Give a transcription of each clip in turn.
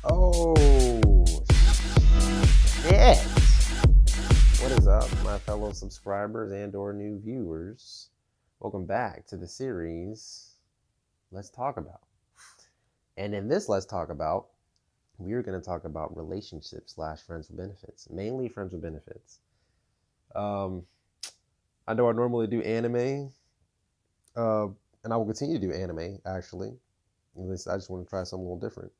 Oh, shit. What is up, my fellow subscribers and or new viewers? Welcome back to the series Let's Talk About. And in this Let's Talk About, we are going to talk about relationships slash friends with benefits, mainly friends with benefits. Um, I know I normally do anime, uh, and I will continue to do anime, actually. At least I just want to try something a little different.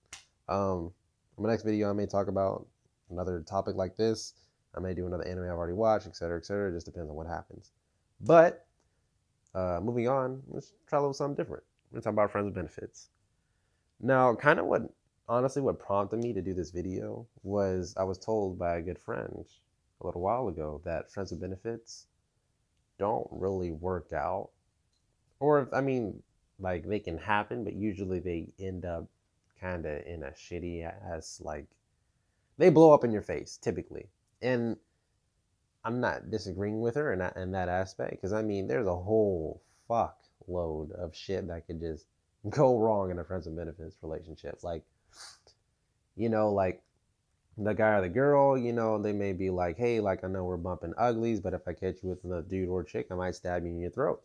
In my next video, I may talk about another topic like this. I may do another anime I've already watched, etc., etc. It just depends on what happens. But moving on, let's try a little something different. We're gonna talk about friends with benefits. Now, kind of honestly, what prompted me to do this video was I was told by a good friend a little while ago that friends with benefits don't really work out, or I mean, like they can happen, but usually they end up kind of in a shitty ass like they blow up in your face typically. And I'm not disagreeing with her in that aspect because I mean there's a whole fuck load of shit that could just go wrong in a friends with benefits relationship. Like, like the guy or the girl, they may be like, hey, like I know we're bumping uglies, but if I catch you with a dude or chick, I might stab you in your throat.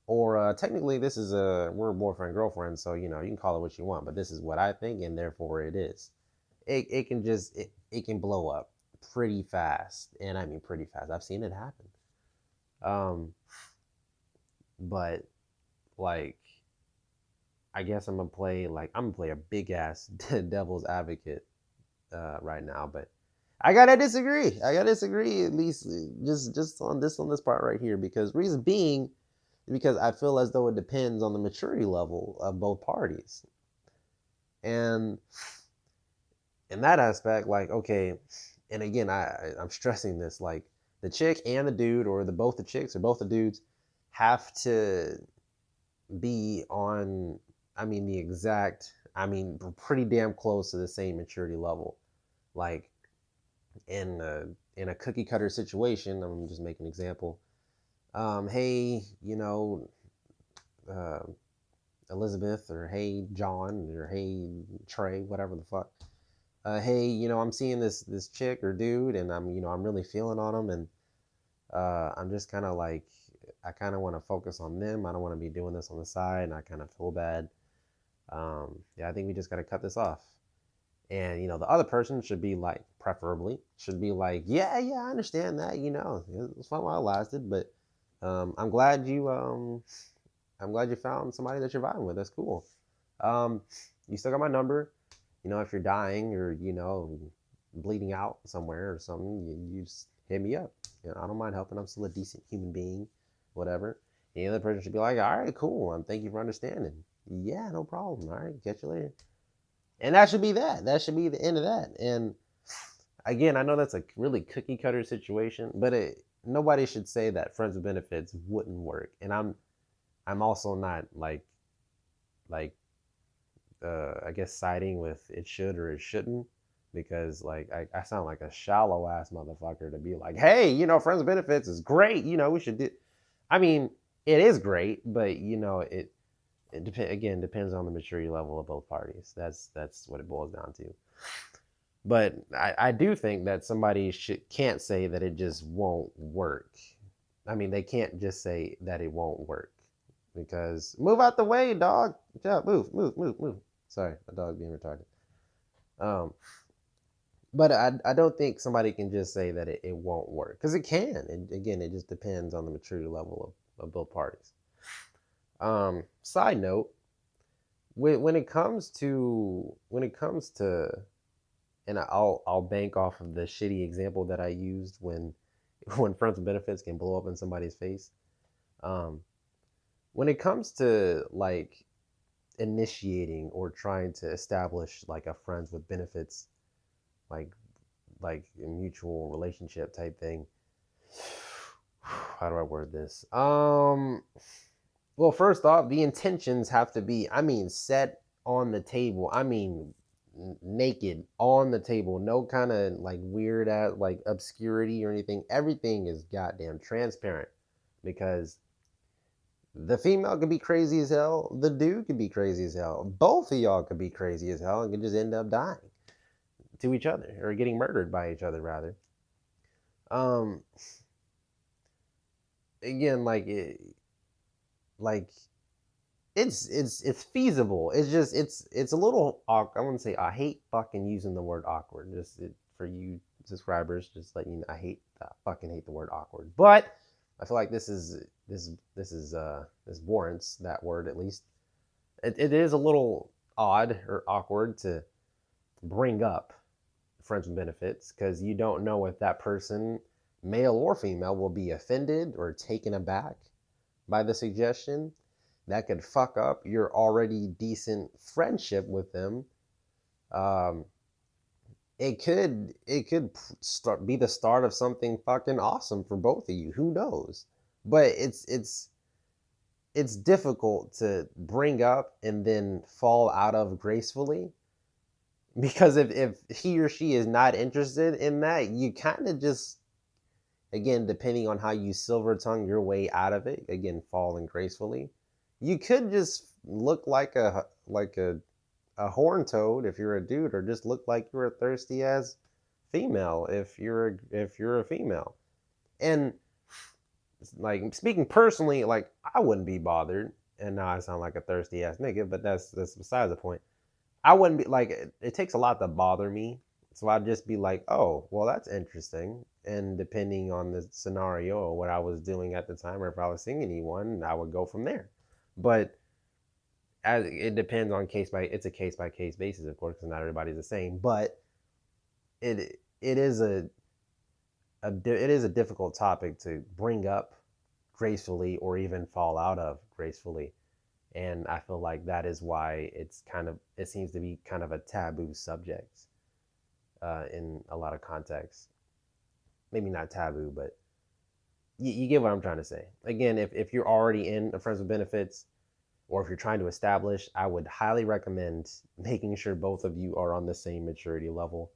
Or technically, we're boyfriend girlfriend, so you can call it what you want, but this is what I think, and therefore it is. It can it can blow up pretty fast, and I mean pretty fast. I've seen it happen. But like, I guess I'm gonna play a big ass devil's advocate right now, but I gotta disagree. I gotta disagree at least just on this part right here because reason being because I feel as though it depends on the maturity level of both parties. And in that aspect, like, okay, and again, I'm stressing this, like the chick and the dude, or both the chicks or both the dudes, have to be on, I mean, pretty damn close to the same maturity level. Like in a cookie cutter situation, I'm just making an example. Hey, uh, Elizabeth, or hey John, or hey Trey, whatever the fuck. Hey, I'm seeing this chick or dude, and I'm really feeling on them, and I'm just kind of like, I kind of want to focus on them. I don't want to be doing this on the side, and I kind of feel bad. Yeah, I think we just got to cut this off. And the other person should be like, preferably, should be like, yeah, yeah, I understand that. It was fun while it lasted, but I'm glad you found somebody that you're vibing with. That's cool. Um, you still got my number. If you're dying or bleeding out somewhere or something, you just hit me up. I don't mind helping. I'm still a decent human being, whatever. The other person should be like, all right, cool. Thank you for understanding. Yeah, no problem. All right, catch you later. And that should be that. That should be the end of that. And again, I know that's a really cookie cutter situation, but nobody should say that friends with benefits wouldn't work. And I'm also not like I guess siding with it should or it shouldn't, because like I sound like a shallow ass motherfucker to be like, hey, friends with benefits is great. We should do. I mean, it is great, but depends on the maturity level of both parties. That's what it boils down to. But I do think that somebody can't say that it just won't work. I mean, they can't just say that it won't work because move out the way, dog. Yeah, move. Sorry, my dog being retarded. Um, but I don't think somebody can just say that it won't work because it can. Again, it just depends on the maturity level of both parties. Side note, when it comes to, and I'll bank off of the shitty example that I used when when friends with benefits can blow up in somebody's face. Um, when it comes to like initiating or trying to establish like a friends with benefits, like a mutual relationship type thing. How do I word this? Well, first off, the intentions have to be, I mean, set on the table. I mean, naked on the table. No kind of like weird at like obscurity or anything. Everything is goddamn transparent because the female could be crazy as hell. The dude could be crazy as hell. Both of y'all could be crazy as hell and could just end up dying. to each other, or getting murdered by each other rather. Again, it's feasible. It's just it's a little awkward. I wouldn't say I hate fucking using the word awkward. Just for you subscribers, just let you know, I fucking hate the word awkward. But I feel like this warrants that word at least. It is a little odd or awkward to bring up friends with benefits because you don't know if that person, male or female, will be offended or taken aback by the suggestion. That could fuck up your already decent friendship with them. It could be the start of something fucking awesome for both of you. Who knows? But it's difficult to bring up and then fall out of gracefully, because if he or she is not interested in that, you kind of just, again, depending on how you silver tongue your way out of it, again, falling gracefully, you could just look like a horn toad if you're a dude, or just look like you're a thirsty ass female if you're a female. And like, speaking personally, like, I wouldn't be bothered. And now I sound like a thirsty ass nigga, but that's besides the point. I wouldn't be like, it takes a lot to bother me. So I'd just be like, oh, well, that's interesting. And depending on the scenario or what I was doing at the time, or if I was seeing anyone, I would go from there. But as it depends on it's a case by case basis, of course, because not everybody's the same. But it is a difficult topic to bring up gracefully or even fall out of gracefully. And I feel like that is why it seems to be kind of a taboo subject in a lot of contexts. Maybe not taboo, but you get what I'm trying to say. Again, if you're already in a friends with benefits, or if you're trying to establish, I would highly recommend making sure both of you are on the same maturity level,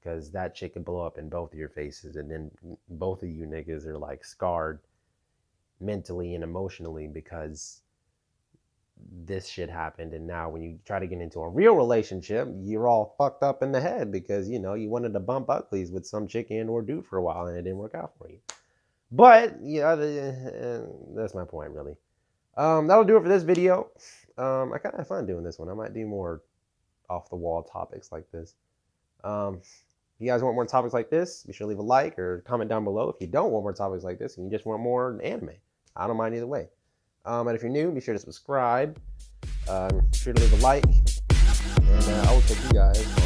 because that shit could blow up in both of your faces, and then both of you niggas are like scarred mentally and emotionally because this shit happened. And now when you try to get into a real relationship, you're all fucked up in the head because, you know, you wanted to bump uglies with some chick and or dude for a while and it didn't work out for you. But yeah, that's my point, really. That'll do it for this video. I kind of had fun doing this one. I might do more off the wall topics like this. If you guys want more topics like this, be sure to leave a like or comment down below. If you don't want more topics like this and you just want more anime, I don't mind either way. And if you're new, be sure to subscribe. Be sure to leave a like. And I will take you guys